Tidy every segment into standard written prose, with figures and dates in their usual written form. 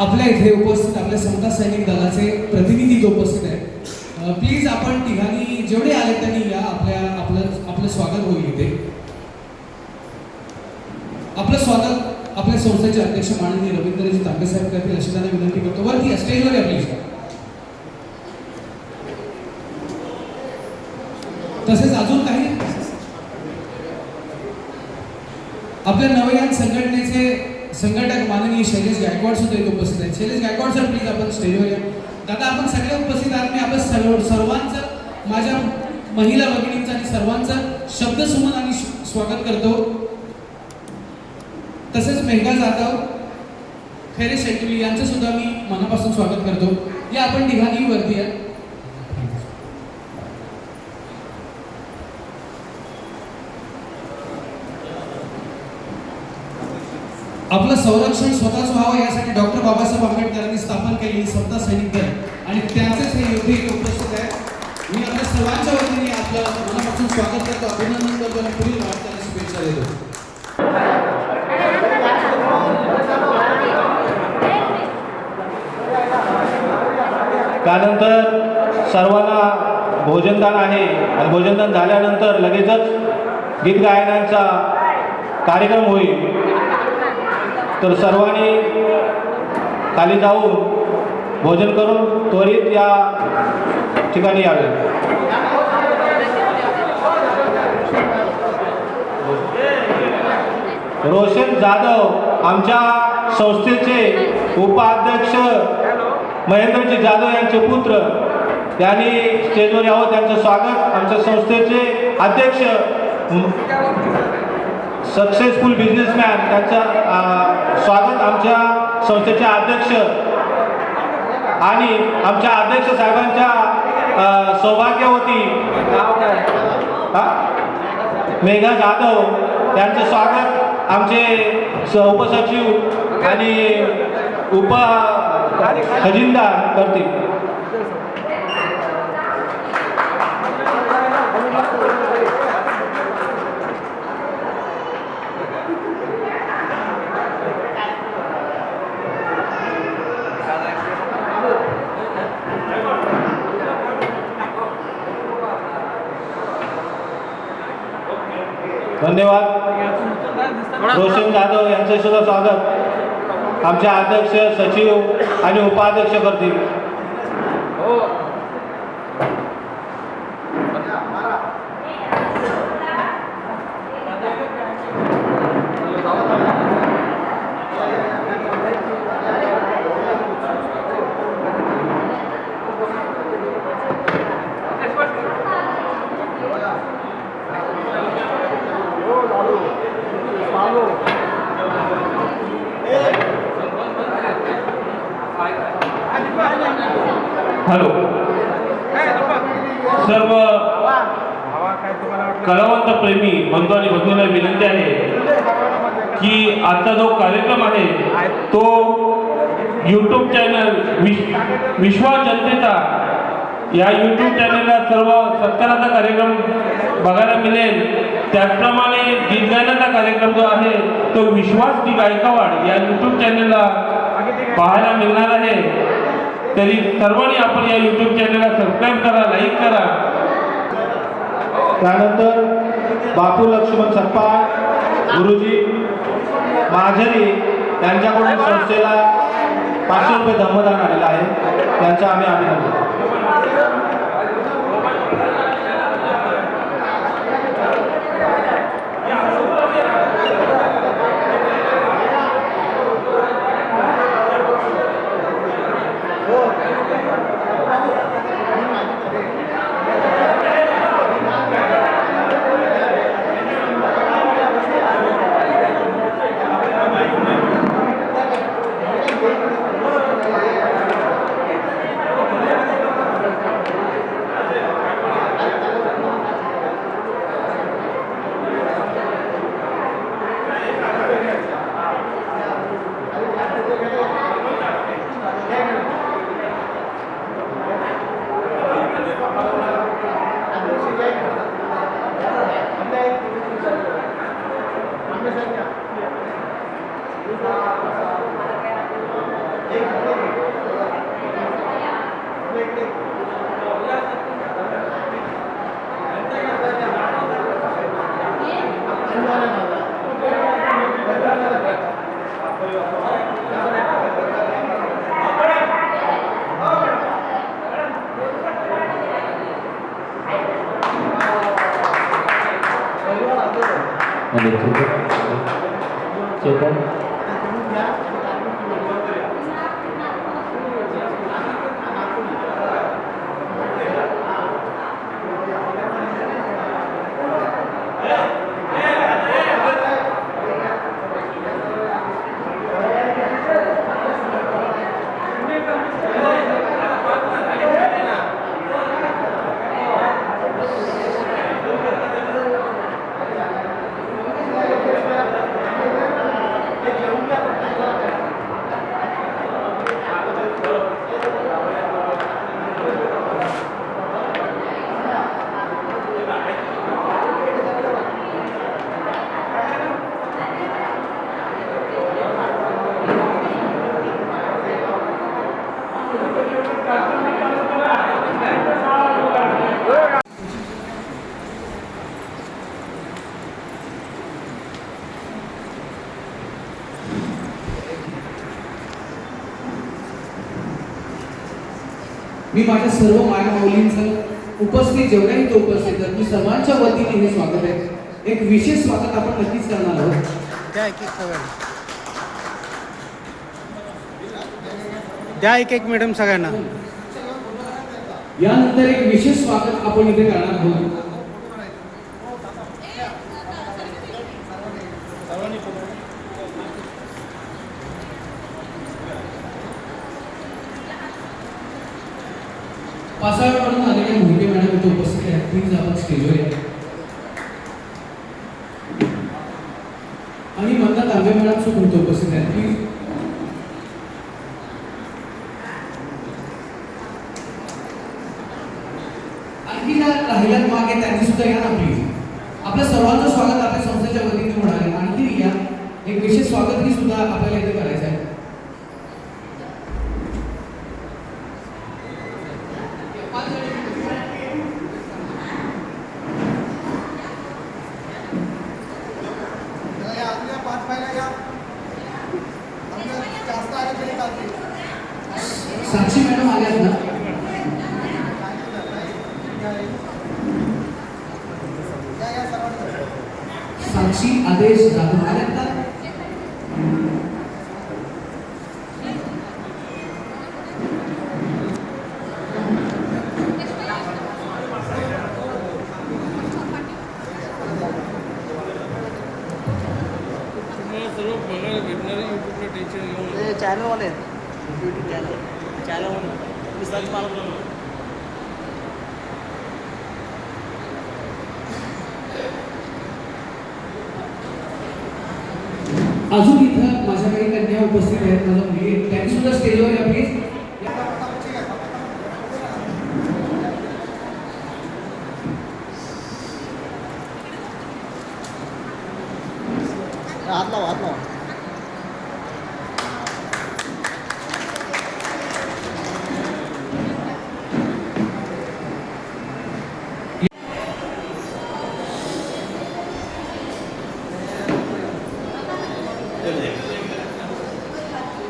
आपल्या इथे उपस्थित आपल्या समता सैनिक दलाचे प्रतिनिधी उपस्थित आहेत. प्लीज आपण तिघांनी जेवढे आले त्यांनी या. आपलं स्वागत होईल इथे. आपलं स्वागत आपल्या संस्थेचे अध्यक्ष माननीय रवींद्रजी तांबे साहेब करतील अशी त्यांना विनंती करतो. वरती स्टेजवर या प्लीज. तसेच अजून काही आपल्या नवयान संघटनेचे संघटक माननीय शैलेश गायकवाड सुद्धा इथे उपस्थित आहेत. शैलेश गायकवाड सर प्लीज आपण स्टेजवर या. दादा आपण सगळे उपस्थित आहात. मी आपण सर्वांचं माझ्या महिला भगिनींचं आणि सर्वांचं शब्दसुमन आणि स्वागत करतो. तसेच मेघा जाधव खैरे शेट्टी यांचं सुद्धा मी मनापासून स्वागत करतो. या आपण तिघांनी वरती या. आपलं संरक्षण स्वतःच व्हावं यासाठी डॉक्टर बाबासाहेब आंबेडकरांनी स्थापन केलेली समता सैनिक दल आणि त्यांचेच हे योद्धे इथे उपस्थित आहे. मी आपल्या सर्वांच्या वतीने आपलं मनापासून स्वागत करतो, अभिनंदन करतो आणि पुढील वाटचालीस शुभेच्छा देतो. त्यानंतर सर्वांना भोजनदान आहे आणि भोजनदान झाल्यानंतर लगेचच गीत गायनाचा कार्यक्रम होईल. तर सर्वांनी खाली जाऊन भोजन करून त्वरित या ठिकाणी यावे. रोशन जाधव आमच्या संस्थेचे उपाध्यक्ष महेंद्रजी जाधव यांचे पुत्र त्यांनी स्टेजवर यावं. त्यांचं स्वागत. आमच्या संस्थेचे अध्यक्ष सक्सेसफुल बिझनेसमॅन त्यांचं स्वागत. आमच्या संस्थेचे अध्यक्ष आणि आमच्या अध्यक्ष साहेबांच्या सौभाग्यवती मेघा जाधव त्यांचं स्वागत आमचे उपसचिव आणि उप खजिनदार करतील. धन्यवाद. रोशन जाधव यांचे सुद्धा स्वागत आमचे अध्यक्ष सचिव आणि उपाध्यक्ष करतील. हॅलो. सर्व कलावंत प्रेमी बंधू आणि भगिनींना विनंती आहे की आजचा जो कार्यक्रम आहे तो यूट्यूब चॅनल विश्वास जनतेचा या यूट्यूब चॅनलला सर्व सत्काराचा कार्यक्रम बघायला मिळेल. त्याचप्रमाणे गीत गायनाचा कार्यक्रम जो आहे तो विश्वास टी गायकवाड या यूट्यूब चॅनलला पाहायला मिळणार आहे. तरी सर्वांनी आपण या यूट्यूब चॅनलला सबस्क्राईब करा, लाईक करा. त्यानंतर बापू लक्ष्मण सप्पाळ गुरुजी माझरी यांच्याकडून संस्थेला 500 रुपये धम्मदान आलेलं आहे. त्यांचं आम्ही अभिनंदन करतो. चेतन मी माझ्या सर्व मायमाऊलींचं उपस्थित जेवढ्याही तो उपस्थित आहेत मी सर्वांच्या वतीने हे स्वागत आहे. एक विशेष स्वागत आपण नक्कीच करणार आहोत. द्या एक मॅडम सगळ्यांना. यानंतर एक विशेष स्वागत आपण इथे करणार आहोत. पासाळकडून आलेल्या मोहिते मॅडम इथे उपस्थित आहेत. प्लीज आपण स्टेजवर या. आणि मंदा तांबे मॅडम सुद्धा इथे उपस्थित आहेत. प्लीज आणखी ज्या राहिल्यात मागे त्यांनी सुद्धा या ना प्लीज. आपल्या सर्वांचं स्वागत आपल्या संस्थेच्या वतीने होणार आहे. आणखी या एक विशेष स्वागत ही सुद्धा आपल्याला इथे करायचं आहे. साक्षी मॅडम आल्यात ना. साक्षी आदेश जाधव आल्यात ना. चॅनल वाले यूट्यूब चॅनल सर्च मारा. अजून इथं माझ्या काही कन्या उपस्थित आहेत. माझ्या मुली त्यांनी सुद्धा स्टेजवर या प्लीज. हात लावा हात लावा.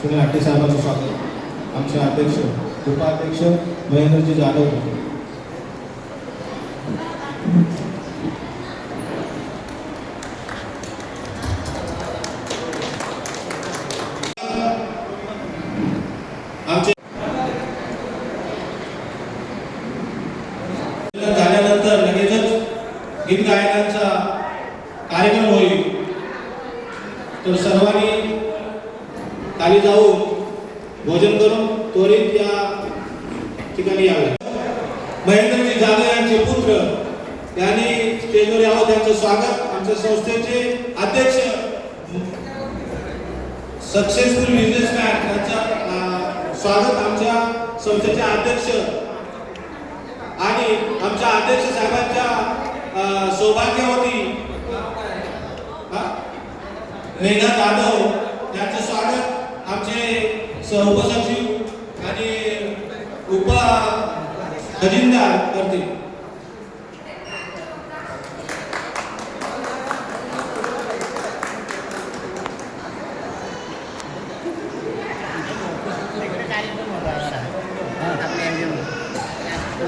सुनील आटे साहेबांचं स्वागत. आमचे अध्यक्ष उपाध्यक्ष महेंद्रजी जाधव. आमचे झाल्यानंतर लगेचच गीत गायनाचा कार्यक्रम होईल. तर सर्वांनी खाली जाऊन भोजन करून त्वरित या ठिकाणी यावे. महेंद्रजी जाधव यांचे पुत्र यांनी स्टेजवर यावं. त्यांचं स्वागत. आमच्या संस्थेचे अध्यक्ष सक्सेसफुल बिझनेसमॅन यांचं स्वागत. आमच्या संस्थेचे अध्यक्ष आणि आमच्या अध्यक्ष साहेबांच्या सौभाग्यवती मेघा जाधव यांचं स्वागत. आमचे सहउपसचिव आणि उप खजिनदार करतील.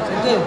संजीव